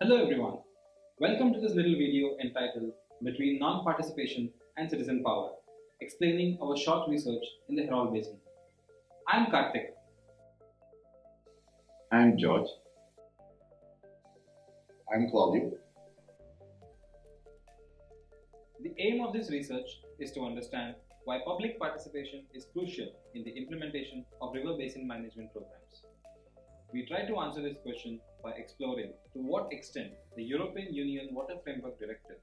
Hello everyone, welcome to this little video entitled Between Non-Participation and Citizen Power, explaining our short research in the Herault Basin. I am Kartik. I'm George. I'm Claudio. The aim of this research is to understand why public participation is crucial in the implementation of river basin management programs. We try to answer this question by exploring to what extent the European Union Water Framework Directive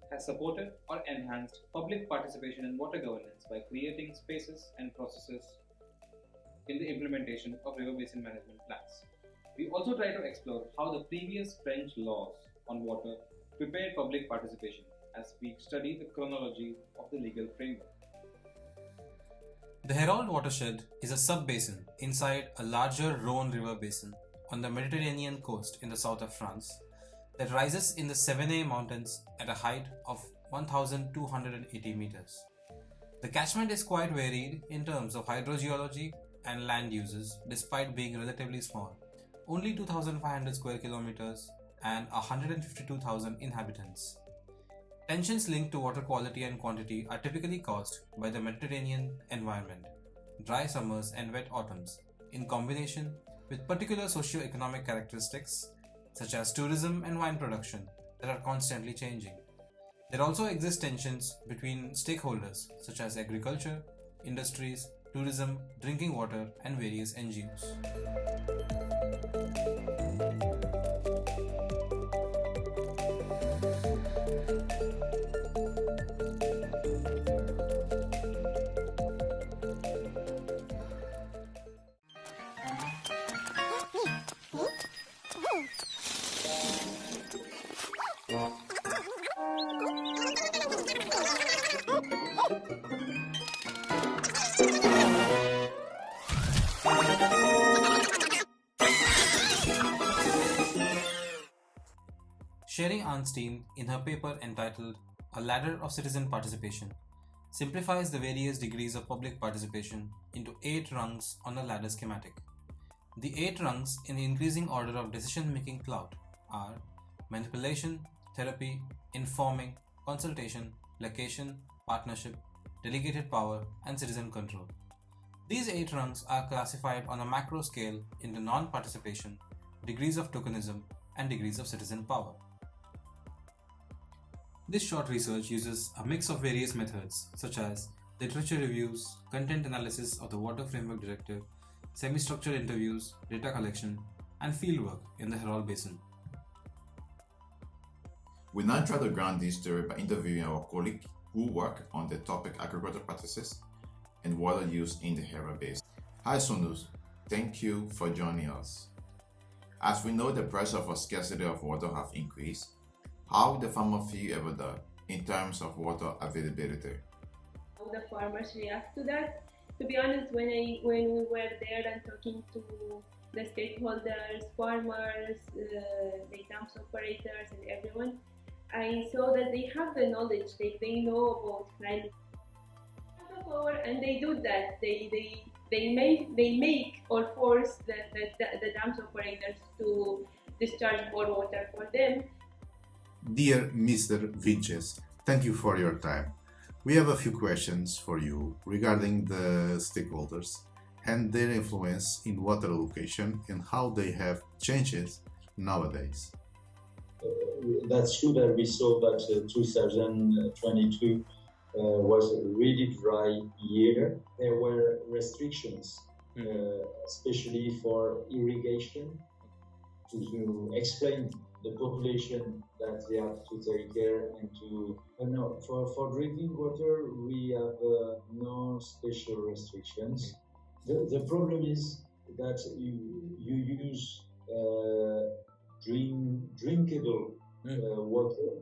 has supported or enhanced public participation in water governance by creating spaces and processes in the implementation of river basin management plans. We also try to explore how the previous French laws on water prepared public participation as we study the chronology of the legal framework. The Herault watershed is a sub-basin inside a larger Rhône river basin on the Mediterranean coast in the south of France that rises in the Cevennes mountains at a height of 1,280 meters. The catchment is quite varied in terms of hydrogeology and land uses despite being relatively small, only 2,500 square kilometers and 152,000 inhabitants. Tensions linked to water quality and quantity are typically caused by the Mediterranean environment, dry summers and wet autumns, in combination with particular socio-economic characteristics such as tourism and wine production that are constantly changing. There also exist tensions between stakeholders such as agriculture, industries, tourism, drinking water, and various NGOs. Sherry Arnstein, in her paper entitled A Ladder of Citizen Participation, simplifies the various degrees of public participation into 8 rungs on a ladder schematic. The 8 rungs in the increasing order of decision-making clout are manipulation, therapy, informing, consultation, placation, partnership, delegated power, and citizen control. These 8 rungs are classified on a macro scale into non-participation, degrees of tokenism, and degrees of citizen power. This short research uses a mix of various methods such as literature reviews, content analysis of the Water Framework Directive, semi-structured interviews, data collection, and fieldwork in the Herault Basin. We now try to ground this story by interviewing our colleagues who work on the topic agricultural practices and water use in the Herault Basin. Hi Sonus, thank you for joining us. As we know, the pressure for scarcity of water have increased. How the farmer feel about that in terms of water availability? How the farmers react to that? To be honest, when we were there and talking to the stakeholders, farmers, the dams operators, and everyone, I saw that they have the knowledge. They know about climate power, and they do that. They make or force the dams operators to discharge more water for them. Dear Mr. Vinces, thank you for your time. We have a few questions for you regarding the stakeholders and their influence in water allocation and how they have changed nowadays. That's true that we saw that 2022 was a really dry year. There were restrictions, especially for irrigation, to explain the population that they have to take care and to for drinking water we have no special restrictions. The problem is that you use drinkable water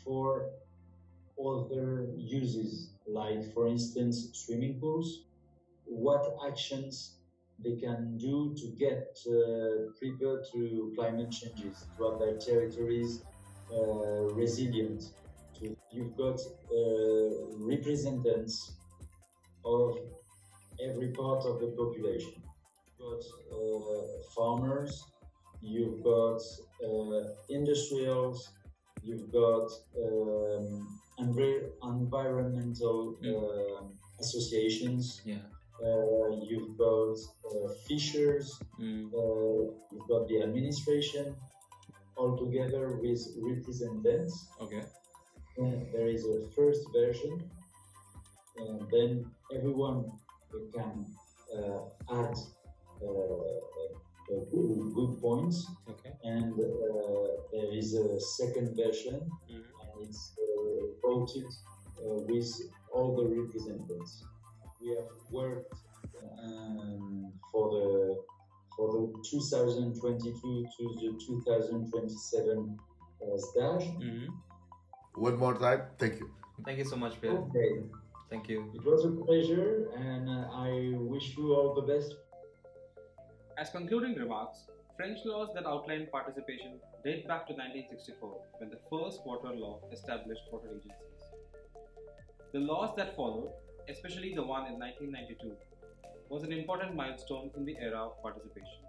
for other uses, like for instance swimming pools. What actions they can do to get prepared to climate changes, to have their territories resilient. You've got representatives of every part of the population. You've got farmers, you've got industrials, you've got environmental associations, you've got fishers, you've got the administration, all together with representatives. Okay. There is a first version, and then everyone can add good points. Okay. And there is a second version, and it's voted with all the representatives. We have worked for the 2022 to the 2027 stage. One more time, thank you. Thank you so much, Pierre. Okay. Thank you. It was a pleasure, and I wish you all the best. As concluding remarks, French laws that outline participation date back to 1964, when the first water law established water agencies. The laws that followed, especially the one in 1992, was an important milestone in the era of participation.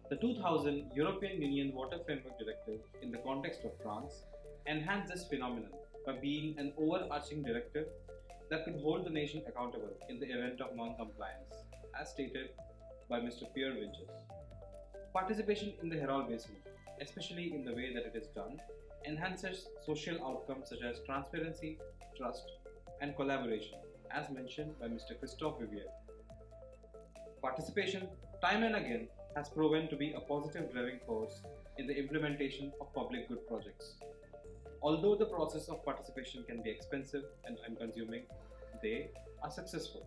The 2000 European Union Water Framework Directive, in the context of France, enhanced this phenomenon by being an overarching directive that could hold the nation accountable in the event of non-compliance, as stated by Mr. Pierre Vinches. Participation in the Herault Basin, especially in the way that it is done, enhances social outcomes such as transparency, trust, and collaboration, as mentioned by Mr. Christophe Vivier. Participation, time and again, has proven to be a positive driving force in the implementation of public good projects. Although the process of participation can be expensive and time-consuming, they are successful.